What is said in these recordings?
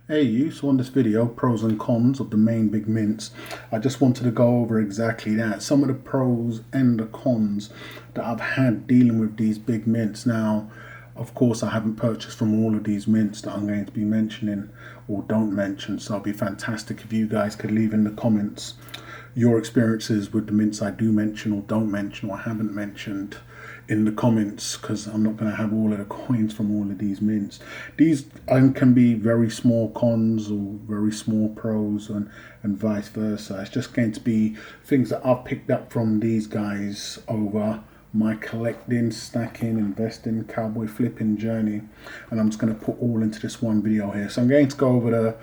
Hey you, so on this video, pros and cons of the main big mints, I just wanted to go over exactly that. Some of the pros and the cons that I've had dealing with these big mints. Now, of course, I haven't purchased from all of these mints that I'm going to be mentioning or don't mention, so it'd be fantastic if you guys could leave in the comments your experiences with the mints I do mention or don't mention or haven't mentioned in the comments, because I'm not going to have all of the coins from all of these mints. These can be very small cons or very small pros, and vice versa. It's just going to be things that I've picked up from these guys over my collecting, stacking, investing, cowboy flipping journey, and I'm just going to put all into this one video here. So I'm going to go over the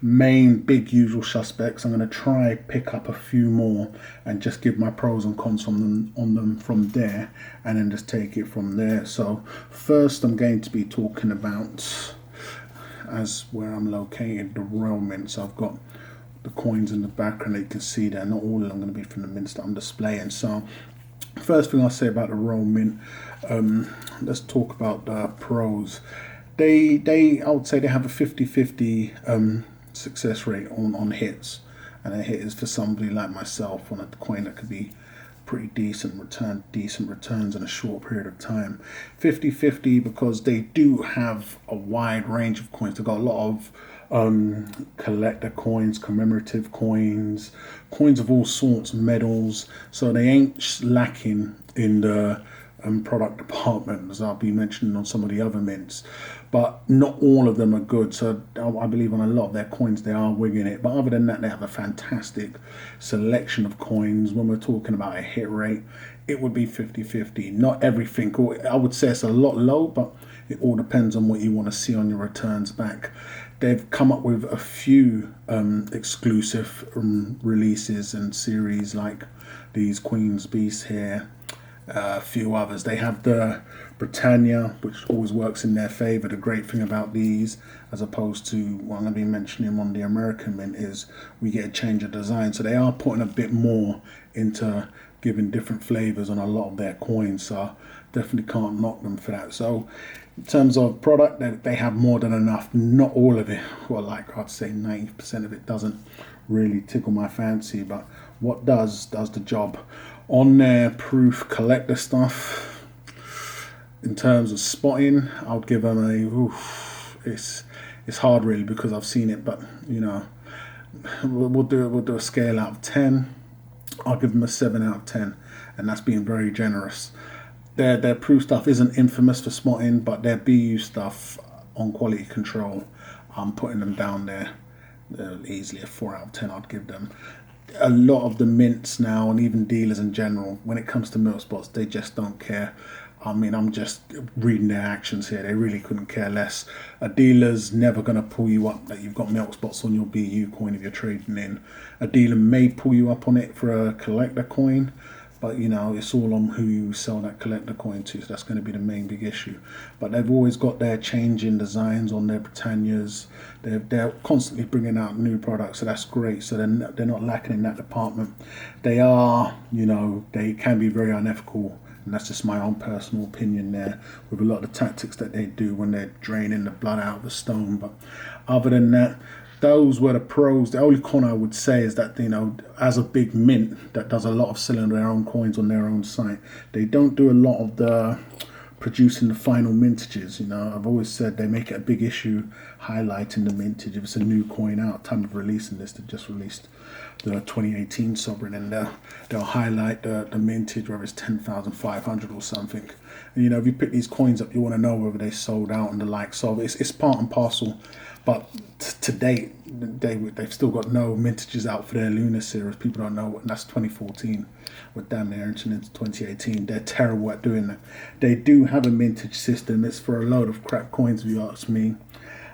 main big usual suspects. I'm going to try pick up a few more and just give my pros and cons on them from there, and then just take it from there. So first I'm going to be talking about, as where I'm located, the royal mint. So I've got the coins in the background that you can see there. Not all of them are going to be from the mints that I'm displaying. So first thing I'll say about the royal mint, let's talk about the pros. I would say they have a 50-50 success rate on hits, and a hit is for somebody like myself on a coin that could be pretty decent returns in a short period of time. 50-50 because they do have a wide range of coins. They've got a lot of collector coins, commemorative coins, coins of all sorts, medals. So they ain't lacking in the product department, as I'll be mentioning on some of the other mints. But not all of them are good. So I believe on a lot of their coins they are winging it. But other than that, they have a fantastic selection of coins. When we're talking about a hit rate, it would be 50-50. Not everything, or I would say it's a lot low, but it all depends on what you want to see on your returns back. They've come up with a few exclusive releases and series, like these Queen's Beasts here, a few others. They have the Britannia, which always works in their favor. The great thing about these, as opposed to what I'm going to be mentioning on the American mint, is we get a change of design. So they are putting a bit more into giving different flavors on a lot of their coins. So definitely can't knock them for that. So in terms of product, they have more than enough. Not all of it, well, like I'd say 90% of it doesn't really tickle my fancy, but what does the job. On their proof collector stuff, in terms of spotting, I'll give them it's hard really, because I've seen it, but you know, we'll do a scale out of 10. I'll give them a 7 out of 10, and that's being very generous. Their proof stuff isn't infamous for spotting, but their BU stuff on quality control, I'm putting them down there. Easily a 4 out of 10 I'd give them. A lot of the mints now, and even dealers in general, when it comes to milk spots, they just don't care. I mean, I'm just reading their actions here. They really couldn't care less. A dealer's never going to pull you up that you've got milk spots on your BU coin if you're trading in. A dealer may pull you up on it for a collector coin, but you know, it's all on who you sell that collector coin to, so that's going to be the main big issue. But they've always got their changing designs on their Britannias. They're constantly bringing out new products, so that's great. So they're not lacking in that department. They are, you know, they can be very unethical, and that's just my own personal opinion there, with a lot of the tactics that they do when they're draining the blood out of the stone. But other than that, those were the pros. The only con I would say is that, you know, as a big mint that does a lot of selling their own coins on their own site, they don't do a lot of the producing the final mintages. You know, I've always said they make it a big issue highlighting the mintage. If it's a new coin out, time of releasing this, they've just released the 2018 Sovereign, and they'll highlight the mintage, whether it's 10,500 or something. And, you know, if you pick these coins up, you want to know whether they sold out and the like. So it's part and parcel. But to date, they've still got no mintages out for their Lunar series. People don't know what, that's 2014. We're damn near entering into 2018. They're terrible at doing that. They do have a mintage system. It's for a load of crap coins, if you ask me.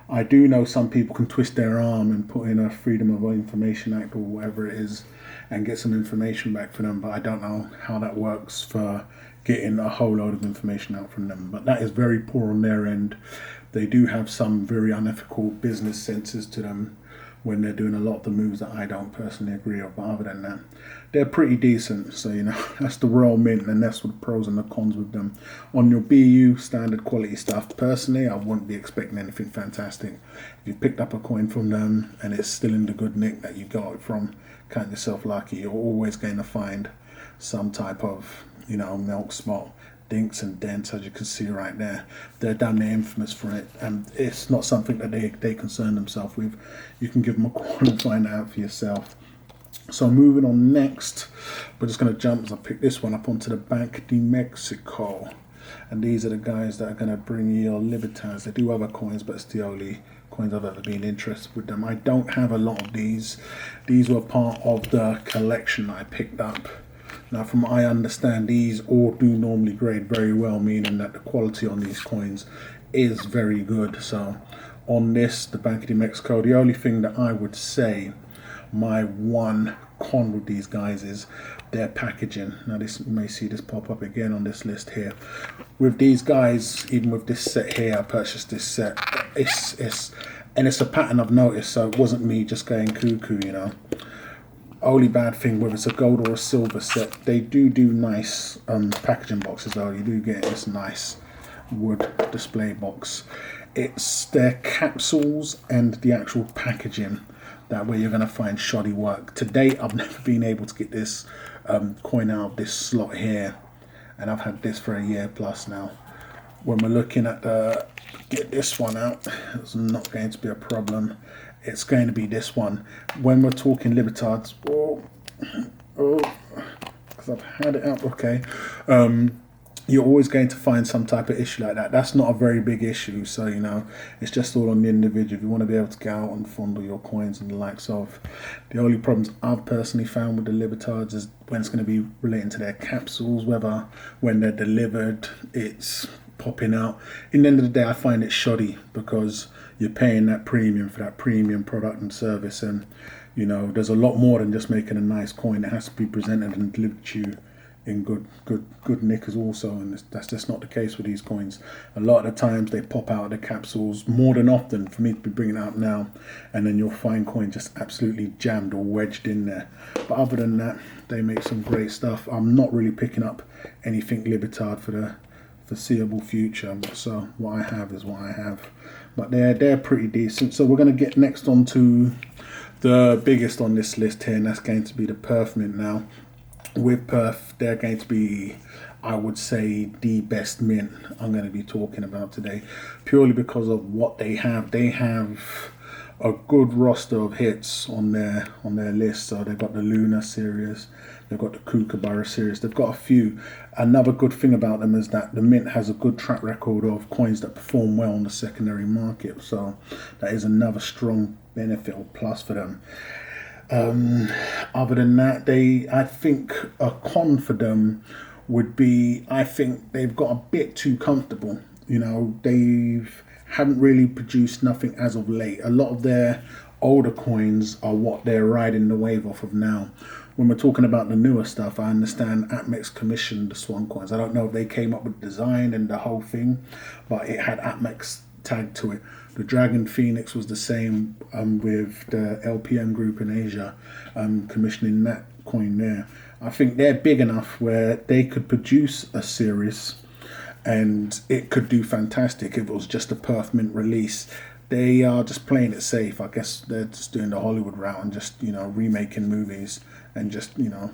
I do know some people can twist their arm and put in a Freedom of Information Act or whatever it is and get some information back for them, but I don't know how that works for getting a whole load of information out from them. But that is very poor on their end. They do have some very unethical business senses to them when they're doing a lot of the moves that I don't personally agree with. But other than that, they're pretty decent. So, you know, that's the Royal Mint, and that's what the pros and the cons with them. On your BU standard quality stuff, personally, I wouldn't be expecting anything fantastic. If you picked up a coin from them and it's still in the good nick that you got it from, count yourself lucky. You're always going to find some type of, you know, milk spot, dinks and dents, as you can see right there. They're damn near infamous for it, and it's not something that they concern themselves with. You can give them a call and find out for yourself. So moving on next, we're just going to jump, as I pick this one up, onto the Bank de Mexico. And these are the guys that are going to bring you your Libertans. They do other coins, but it's the only coins I've ever been interested with them. I don't have a lot of these. These were part of the collection I picked up. Now, from what I understand, these all do normally grade very well, meaning that the quality on these coins is very good. So on this, the Bank de Mexico, the only thing that I would say, my one con with these guys, is their packaging. Now, this, you may see this pop up again on this list here. With these guys, even with this set here, I purchased this set. It's a pattern I've noticed, so it wasn't me just going cuckoo, you know. Only bad thing, whether it's a gold or a silver set, they do nice packaging boxes though. You do get this nice wood display box. It's their capsules and the actual packaging that where you're going to find shoddy work. To date, I've never been able to get this coin out of this slot here, and I've had this for a year plus now. When we're looking at get this one out, it's not going to be a problem. It's going to be this one. When we're talking Libertards, because I've had it out, okay. You're always going to find some type of issue like that. That's not a very big issue, so, you know, it's just all on the individual. If you want to be able to get out and fondle your coins and the likes of. The only problems I've personally found with the Libertards is when it's going to be relating to their capsules, whether when they're delivered, it's popping out. In the end of the day, I find it shoddy because you're paying that premium for that premium product and service, and, you know, there's a lot more than just making a nice coin. It has to be presented and delivered to you in good knickers also, and that's just not the case with these coins. A lot of the times they pop out of the capsules more than often for me to be bringing it out now, and then you'll find coins just absolutely jammed or wedged in there. But other than that, they make some great stuff. I'm not really picking up anything Libertard for the foreseeable future, so what I have is what I have. But they're pretty decent. So we're going to get next on to the biggest on this list here, and that's going to be the Perth Mint now. With Perth, they're going to be, I would say, the best mint I'm going to be talking about today, purely because of what they have. They have a good roster of hits on their list. So they've got the Luna series, they've got the Kookaburra series, they've got a few. Another good thing about them is that the mint has a good track record of coins that perform well on the secondary market. So that is another strong benefit or plus for them. Other than that, I think a con for them would be, I think they've got a bit too comfortable. You know, haven't really produced nothing as of late. A lot of their older coins are what they're riding the wave off of now. When we're talking about the newer stuff, I understand Atmex commissioned the Swan coins. I don't know if they came up with the design and the whole thing, but it had Atmex tagged to it. The Dragon Phoenix was the same with the LPM group in Asia, commissioning that coin there. I think they're big enough where they could produce a series and it could do fantastic if it was just a Perth Mint release. They are just playing it safe. I guess they're just doing the Hollywood route and just, you know, remaking movies and just, you know,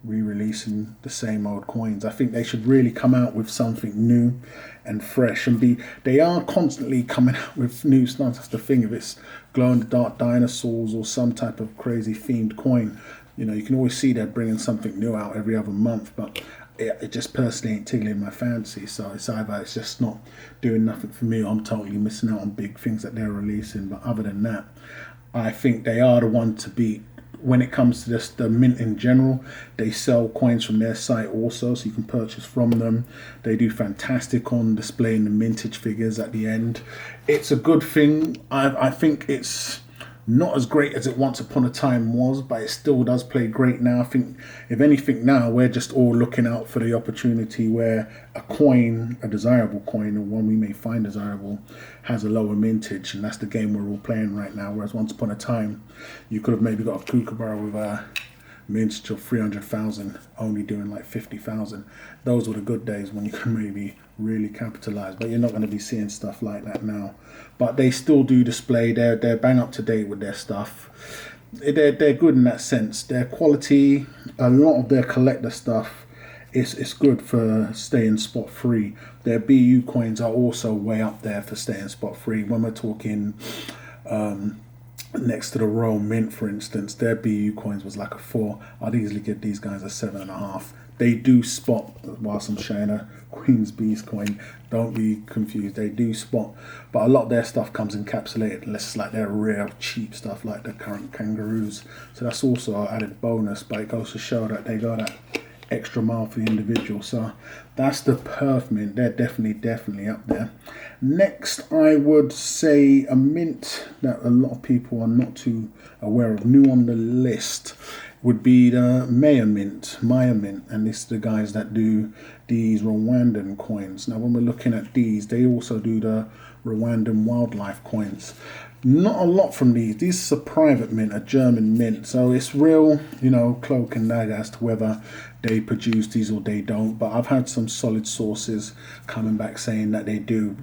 re-releasing the same old coins. I think they should really come out with something new and fresh, and they are constantly coming out with new stuff. That's the thing. If it's glow-in-the-dark dinosaurs or some type of crazy themed coin, you know, you can always see they're bringing something new out every other month, but it just personally ain't tickling my fancy. So it's either it's just not doing nothing for me, or I'm totally missing out on big things that they're releasing. But other than that, I think they are the one to beat. When it comes to the mint in general, they sell coins from their site also, so you can purchase from them. They do fantastic on displaying the mintage figures at the end. It's a good thing. I think it's Not as great as it once upon a time was, but it still does play great now. I think, if anything, now we're just all looking out for the opportunity where a coin, a desirable coin, or one we may find desirable, has a lower mintage, and that's the game we're all playing right now. Whereas once upon a time, you could have maybe got a kookaburra with a mintage of 300,000, only doing like 50,000. Those were the good days when you could maybe really capitalize, but you're not going to be seeing stuff like that now. But they still do display. They're bang up to date with their stuff. They're good in that sense. Their quality, a lot of their collector stuff, it's good for staying spot free. Their BU coins are also way up there for staying spot free. When we're talking next to the Royal Mint, for instance, their BU coins was like a 4. I'd easily give these guys a 7.5. They do spot, whilst I'm showing a Queen's Beast coin, don't be confused, they do spot, but a lot of their stuff comes encapsulated unless it's like their rare cheap stuff like the current kangaroos. So that's also an added bonus, but it goes to show that they got that extra mile for the individual. So that's the Perth mint. They're definitely up there. Next, I would say a mint that a lot of people are not too aware of, new on the list, would be the Maya mint, and this is the guys that do these Rwandan coins. Now, when we're looking at these, they also do the Rwandan wildlife coins. Not a lot from these. This is a private mint, a German mint, so it's real, cloak and dagger as to whether they produce these or they don't. But I've had some solid sources coming back saying that they do.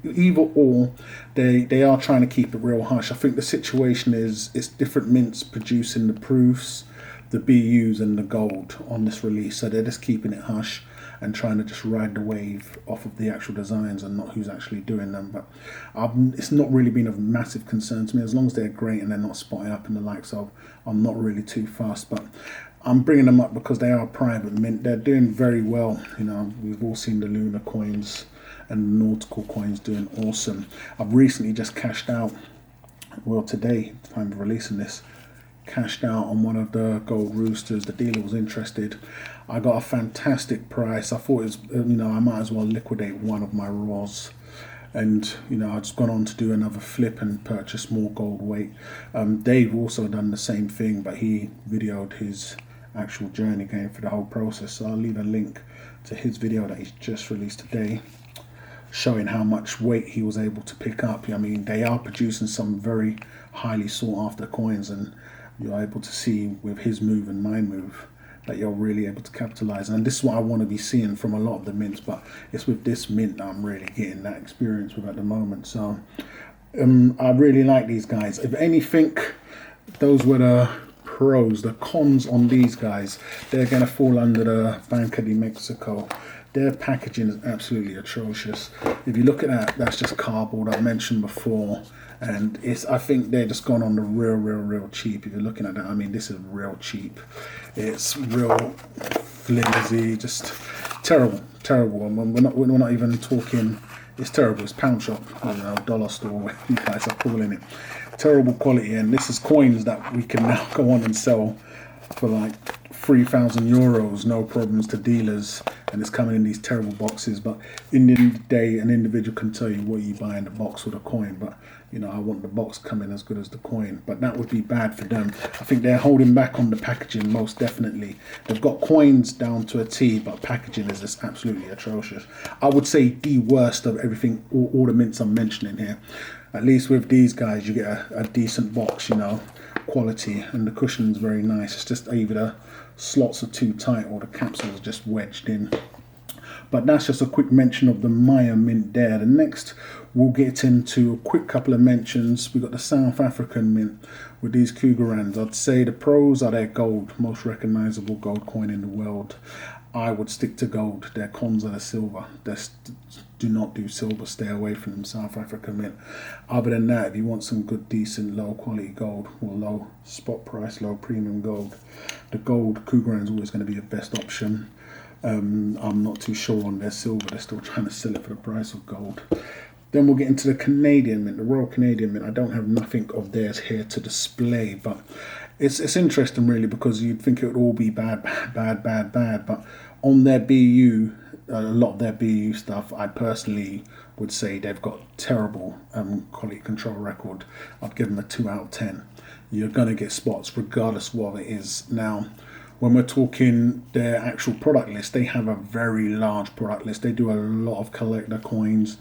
Either or, they are trying to keep it real hush. I think the situation is it's different mints producing the proofs, the BUs and the gold on this release, so they're just keeping it hush and trying to just ride the wave off of the actual designs and not who's actually doing them. But it's not really been of massive concern to me. As long as they're great and they're not spotting up in the likes of, I'm not really too fast. But I'm bringing them up because they are a private mint. They're doing very well. We've all seen the lunar coins and the nautical coins doing awesome. I've recently just cashed out, well, today, time of releasing this, cashed out on one of the gold roosters. The dealer was interested. I got a fantastic price. I thought it was, I might as well liquidate one of my raws. And, I've just gone on to do another flip and purchase more gold weight. Dave also done the same thing, but he videoed his actual journey going through the whole process. So I'll leave a link to his video that he's just released today, showing how much weight he was able to pick up. I mean, they are producing some very highly sought after coins, and you're able to see with his move and my move that you're really able to capitalize. And this is what I want to be seeing from a lot of the mints, but it's with this mint that I'm really getting that experience with at the moment. So I really like these guys. If anything, those were the pros. The cons on these guys, they're going to fall under the Banco de Mexico. Their packaging is absolutely atrocious. If you look at that, that's just cardboard, I've mentioned before. And I think they're just gone on the real cheap. If you're looking at that, I mean, this is real cheap. It's real flimsy, just terrible. And we're not even talking. It's terrible. It's pound shop, dollar store, whatever you guys are calling it. Terrible quality, and this is coins that we can now go on and sell for like 3,000 euros, no problems, to dealers, and it's coming in these terrible boxes. But in the end of the day, an individual can tell you what you buy in the box with a coin, but I want the box coming as good as the coin. But that would be bad for them. I think they're holding back on the packaging, most definitely. They've got coins down to a T, but packaging is just absolutely atrocious. I would say the worst of everything, all the mints I'm mentioning here. At least with these guys, you get a decent box, quality, and the cushion's very nice. It's just either the slots are too tight or the capsules are just wedged in. But that's just a quick mention of the Maya mint there. The next, we'll get into a quick couple of mentions. We've got the South African mint with these Krugerrands. I'd say the pros are their gold, most recognizable gold coin in the world. I would stick to gold. Their cons are the silver. Do not do silver. Stay away from them, South African mint. Other than that, if you want some good, decent, low quality gold, or low spot price, low premium gold, the gold Krugerrand is always going to be the best option. I'm not too sure on their silver. They're still trying to sell it for the price of gold. Then we'll get into the Canadian mint, the Royal Canadian mint. I don't have nothing of theirs here to display, but it's interesting really, because you'd think it would all be bad, but on their BU, a lot of their BU stuff, I personally would say they've got terrible quality control record. I'd give them a 2 out of 10. You're going to get spots regardless of what it is. Now, when we're talking their actual product list, they have a very large product list. They do a lot of collector coins,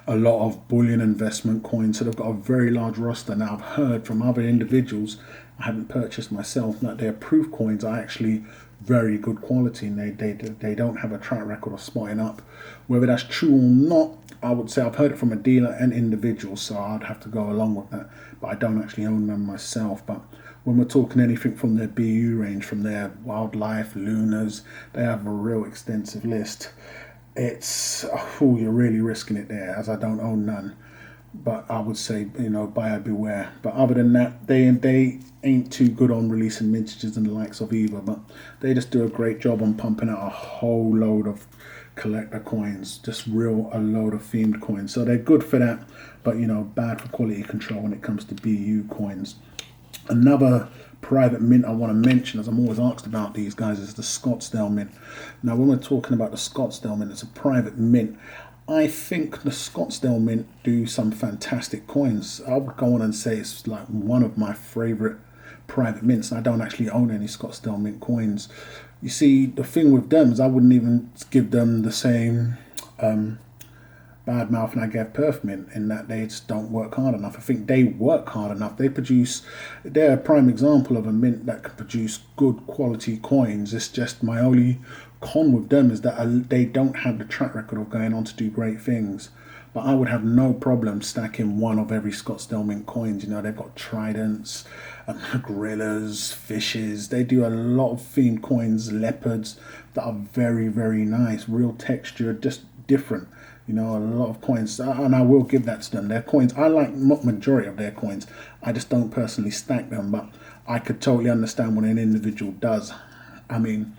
a lot of bullion investment coins. So they've got a very large roster. Now, I've heard from other individuals, I haven't purchased myself, that their proof coins are actually very good quality, and they don't have a track record of spotting up. Whether that's true or not, I would say I've heard it from a dealer and individual, so I'd have to go along with that. But I don't actually own them myself. But when we're talking anything from their BU range, from their wildlife, lunars, they have a real extensive list. It's, oh, you're really risking it there, as I don't own none. But I would say, buyer beware. But other than that, they ain't too good on releasing mintages and the likes of either. But they just do a great job on pumping out a whole load of collector coins, just a load of themed coins. So they're good for that, but bad for quality control when it comes to BU coins. Another private mint I want to mention, as I'm always asked about these guys, is the Scottsdale Mint. Now, when we're talking about the Scottsdale Mint, it's a private mint. I think the Scottsdale Mint do some fantastic coins. I would go on and say it's like one of my favorite private mints. I don't actually own any Scottsdale Mint coins. You see, the thing with them is I wouldn't even give them the same bad mouth and I gave Perth Mint, in that they just don't work hard enough. I think they work hard enough. They're a prime example of a mint that can produce good quality coins. It's just my only con with them is that they don't have the track record of going on to do great things. But I would have no problem stacking one of every Scottsdale Mint coins. They've got tridents, gorillas, fishes. They do a lot of themed coins, leopards, that are very, very nice. Real texture, just different. A lot of coins, and I will give that to them. Their coins, I like majority of their coins. I just don't personally stack them, but I could totally understand what an individual does. I mean,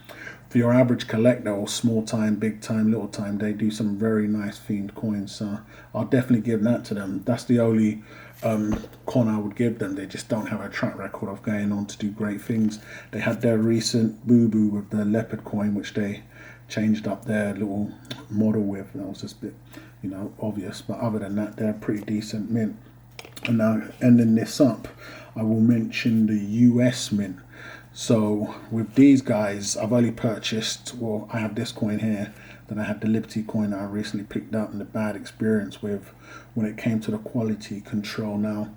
for your average collector, or small time, big time, little time, they do some very nice themed coins. So I'll definitely give that to them. That's the only con I would give them. They just don't have a track record of going on to do great things. They had their recent boo-boo with the leopard coin, which they changed up their little model with. That was just a bit, obvious. But other than that, they're a pretty decent mint. And now, ending this up, I will mention the US Mint. So with these guys, I've only purchased, I have this coin here, then I had the Liberty coin that I recently picked up, and the bad experience with when it came to the quality control. Now,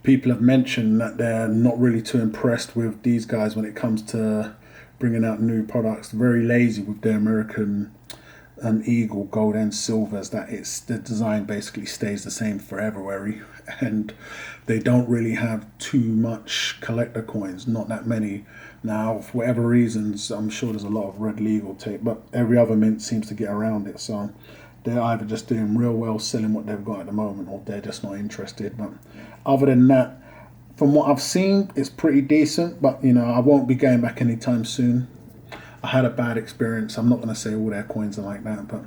people have mentioned that they're not really too impressed with these guys when it comes to bringing out new products. Very lazy with their American Eagle gold and silvers, that the design basically stays the same forever, and they don't really have too much collector coins, not that many. Now, for whatever reasons, I'm sure there's a lot of red legal tape, but every other mint seems to get around it. So they're either just doing real well selling what they've got at the moment, or they're just not interested. But other than that, from what I've seen, it's pretty decent, but I won't be going back anytime soon. I had a bad experience. I'm not going to say all their coins are like that, but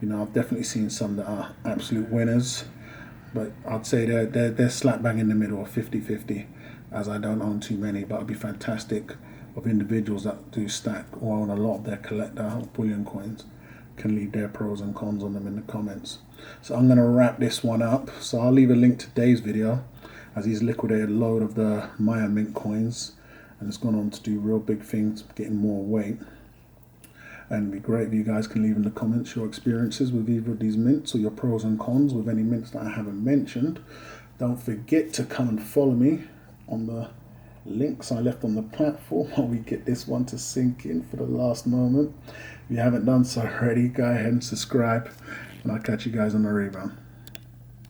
I've definitely seen some that are absolute winners. But I'd say they're slap bang in the middle of 50-50, as I don't own too many. But it'd be fantastic of individuals that do stack or own a lot of their collector or bullion coins can leave their pros and cons on them in the comments. So I'm going to wrap this one up. So I'll leave a link to today's video, as he's liquidated a load of the Maya Mint coins and it's gone on to do real big things, getting more weight. And it'd be great if you guys can leave in the comments your experiences with either of these mints, or your pros and cons with any mints that I haven't mentioned. Don't forget to come and follow me on the links I left on the platform while we get this one to sink in for the last moment. If you haven't done so already, go ahead and subscribe, and I'll catch you guys on the rebound.